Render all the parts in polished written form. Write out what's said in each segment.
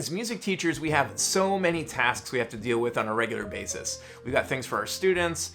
As music teachers, we have so many tasks we have to deal with on a regular basis. We've got things for our students,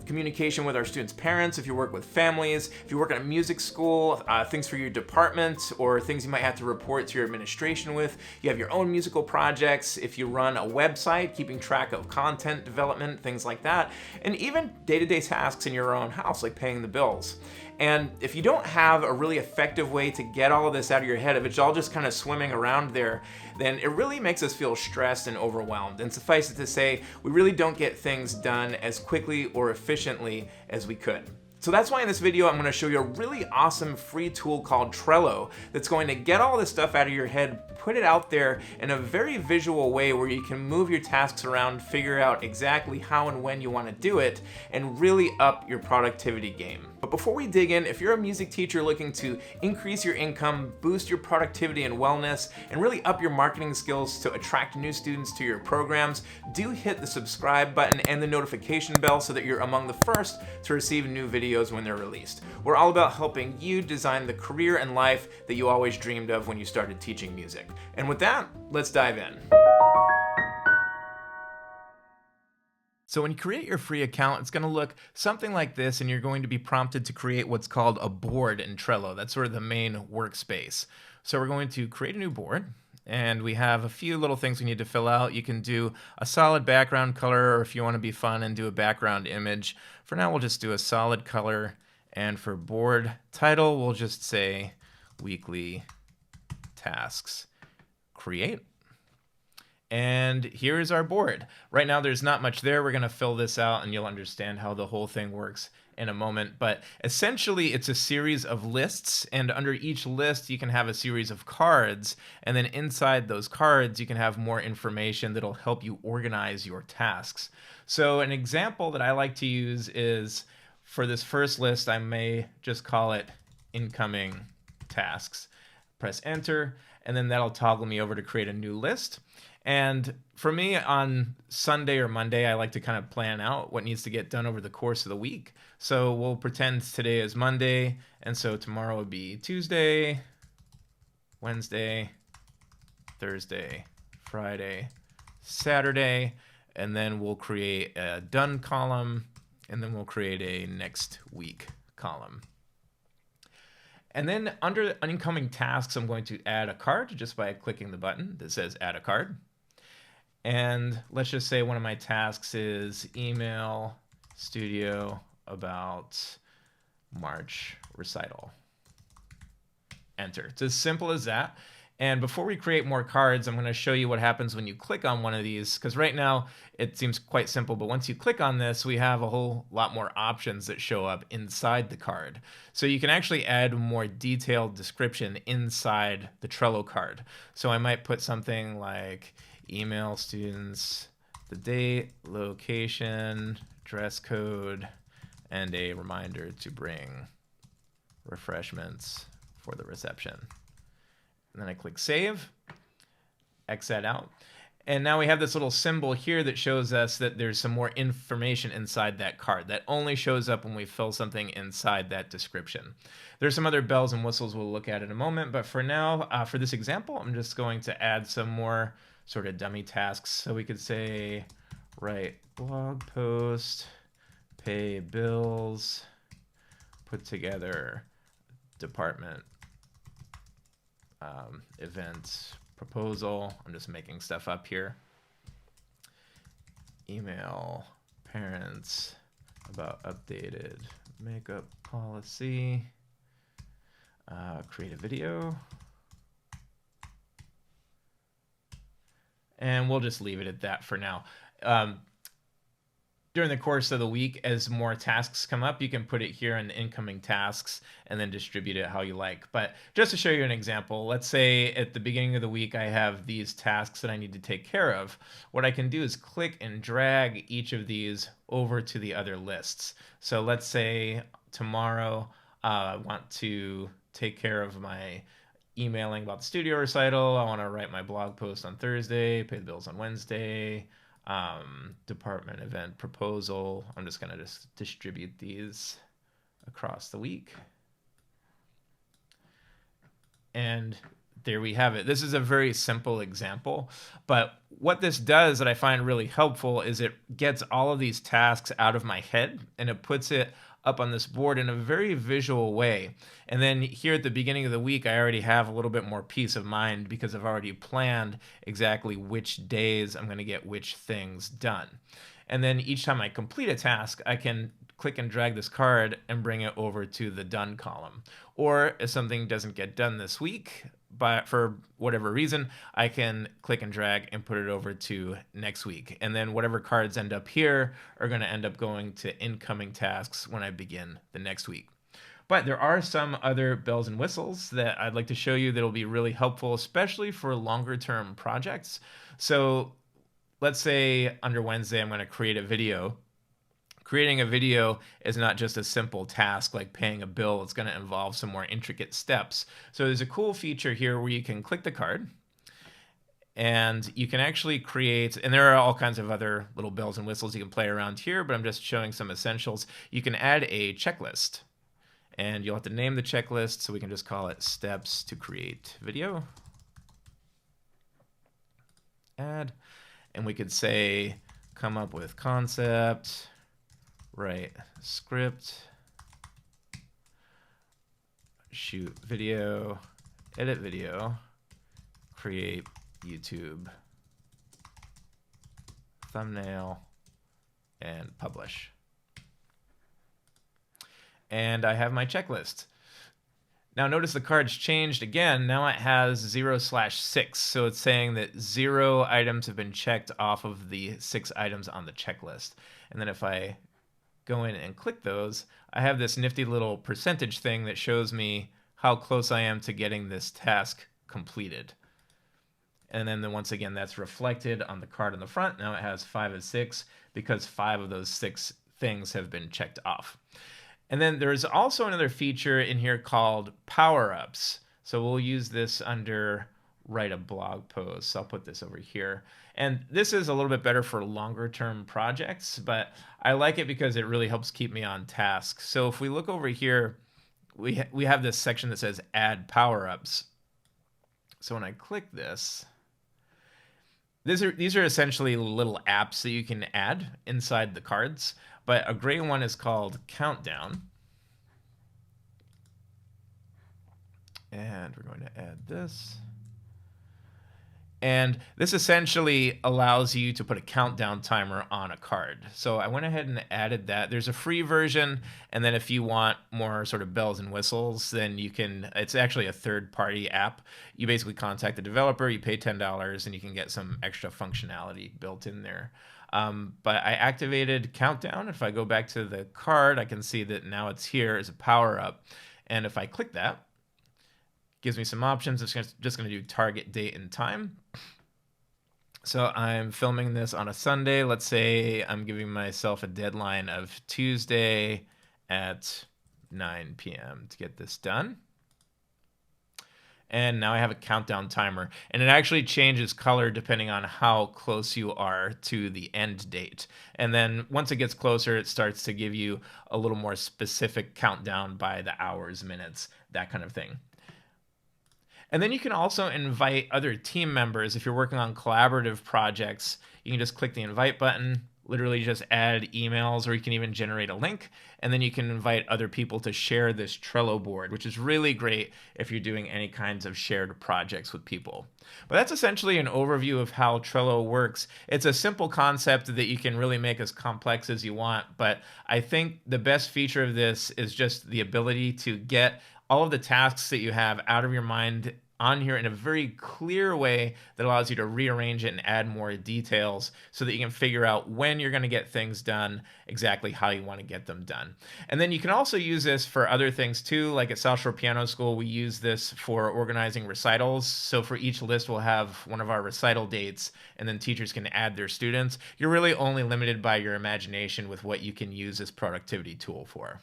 communication with our students' parents, if you work with families, if you work at a music school, things for your department, or things you might have to report to your administration with. You have your own musical projects, if you run a website, keeping track of content development, things like that, and even day-to-day tasks in your own house, like paying the bills. And if you don't have a really effective way to get all of this out of your head, if it's all just kind of swimming around there, then it really makes us feel stressed and overwhelmed. And suffice it to say, we really don't get things done as quickly or efficiently as we could. So that's why in this video, I'm going to show you a really awesome free tool called Trello that's going to get all this stuff out of your head, put it out there in a very visual way where you can move your tasks around, figure out exactly how and when you want to do it, and really up your productivity game. But before we dig in, if you're a music teacher looking to increase your income, boost your productivity and wellness, and really up your marketing skills to attract new students to your programs, do hit the subscribe button and the notification bell so that you're among the first to receive new videos when they're released. We're all about helping you design the career and life that you always dreamed of when you started teaching music. And with that, let's dive in. So when you create your free account, it's going to look something like this, and you're going to be prompted to create what's called a board in Trello. That's sort of the main workspace. So we're going to create a new board, and we have a few little things we need to fill out. You can do a solid background color, or if you want to be fun and do a background image. For now, we'll just do a solid color, and for board title, we'll just say weekly tasks. Create. And here's our board. Right now there's not much there. We're going to fill this out and you'll understand how the whole thing works in a moment. But essentially it's a series of lists, and under each list you can have a series of cards, and then inside those cards you can have more information that'll help you organize your tasks. So an example that I like to use is, for this first list, I may just call it incoming tasks. Press enter, and then that'll toggle me over to create a new list. And for me, on Sunday or Monday, I like to kind of plan out what needs to get done over the course of the week. So we'll pretend today is Monday, and so tomorrow would be Tuesday, Wednesday, Thursday, Friday, Saturday, and then we'll create a done column, and then we'll create a next week column. And then under incoming tasks, I'm going to add a card just by clicking the button that says add a card. And let's just say one of my tasks is email studio about March recital. Enter. It's as simple as that. And before we create more cards, I'm going to show you what happens when you click on one of these, because right now it seems quite simple, but once you click on this, we have a whole lot more options that show up inside the card. So you can actually add more detailed description inside the Trello card. So I might put something like email students, the date, location, dress code, and a reminder to bring refreshments for the reception. And then I click save, X that out. And now we have this little symbol here that shows us that there's some more information inside that card. That only shows up when we fill something inside that description. There's some other bells and whistles we'll look at in a moment, but for now, for this example, I'm just going to add some more sort of dummy tasks. So we could say, write blog post, pay bills, put together department event proposal. I'm just making stuff up here. Email parents about updated makeup policy. Create a video. And we'll just leave it at that for now. During the course of the week, as more tasks come up, you can put it here in the incoming tasks and then distribute it how you like. But just to show you an example, let's say at the beginning of the week, I have these tasks that I need to take care of. What I can do is click and drag each of these over to the other lists. So let's say tomorrow, I want to take care of my emailing about the studio recital. I want to write my blog post on Thursday, pay the bills on Wednesday, department event proposal. I'm just going to distribute these across the week. And There we have it. This is a very simple example, but what this does that I find really helpful is it gets all of these tasks out of my head and it puts it up on this board in a very visual way. And then here at the beginning of the week, I already have a little bit more peace of mind because I've already planned exactly which days I'm going to get which things done. And then each time I complete a task, I can click and drag this card and bring it over to the done column. Or if something doesn't get done this week, but for whatever reason, I can click and drag and put it over to next week. And then whatever cards end up here are going to end up going to incoming tasks when I begin the next week. But there are some other bells and whistles that I'd like to show you that'll be really helpful, especially for longer term projects. So let's say under Wednesday, I'm going to create a video. Creating a video is not just a simple task like paying a bill. It's going to involve some more intricate steps. So there's a cool feature here where you can click the card and you can actually create, and there are all kinds of other little bells and whistles you can play around here, but I'm just showing some essentials. You can add a checklist and you'll have to name the checklist. So we can just call it steps to create video. Add, and we could say, come up with concept, write script, shoot video, edit video, create YouTube thumbnail, and publish. And I have my checklist. Now notice the card's changed again. Now it has 0/6. So it's saying that 0 items have been checked off of the 6 items on the checklist. And then if I go in and click those, I have this nifty little percentage thing that shows me how close I am to getting this task completed. And then once again, that's reflected on the card on the front. Now it has 5 of 6 because 5 of those 6 things have been checked off. And then there's also another feature in here called power-ups. So we'll use this under write a blog post. So I'll put this over here. And this is a little bit better for longer term projects, but I like it because it really helps keep me on task. So if we look over here, we have this section that says add power-ups. So when I click this, these are essentially little apps that you can add inside the cards, but a great one is called Countdown. And we're going to add this. And this essentially allows you to put a countdown timer on a card. So I went ahead and added that. There's a free version, and then if you want more sort of bells and whistles, then you can, it's actually a third-party app. You basically contact the developer, you pay $10, and you can get some extra functionality built in there. But I activated Countdown. If I go back to the card, I can see that now it's here as a power-up. And if I click that, gives me some options. It's just going to do target date and time. So I'm filming this on a Sunday. Let's say I'm giving myself a deadline of Tuesday at 9 p.m. to get this done. And now I have a countdown timer, and it actually changes color depending on how close you are to the end date. And then once it gets closer, it starts to give you a little more specific countdown by the hours, minutes, that kind of thing. And then you can also invite other team members. If you're working on collaborative projects, you can just click the invite button, literally just add emails, or you can even generate a link, and then you can invite other people to share this Trello board, which is really great if you're doing any kinds of shared projects with people. But that's essentially an overview of how Trello works. It's a simple concept that you can really make as complex as you want, but I think the best feature of this is just the ability to get all of the tasks that you have out of your mind on here in a very clear way that allows you to rearrange it and add more details so that you can figure out when you're going to get things done, exactly how you want to get them done. And then you can also use this for other things too, like at South Shore Piano School, we use this for organizing recitals. So for each list, we'll have one of our recital dates, and then teachers can add their students. You're really only limited by your imagination with what you can use this productivity tool for.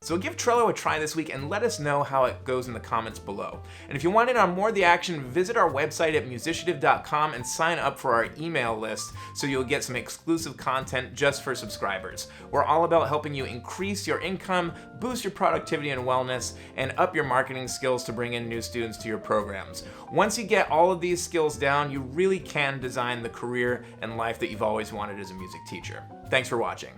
So give Trello a try this week and let us know how it goes in the comments below. And if you want in on more of the action, visit our website at musiciative.com and sign up for our email list so you'll get some exclusive content just for subscribers. We're all about helping you increase your income, boost your productivity and wellness, and up your marketing skills to bring in new students to your programs. Once you get all of these skills down, you really can design the career and life that you've always wanted as a music teacher. Thanks for watching.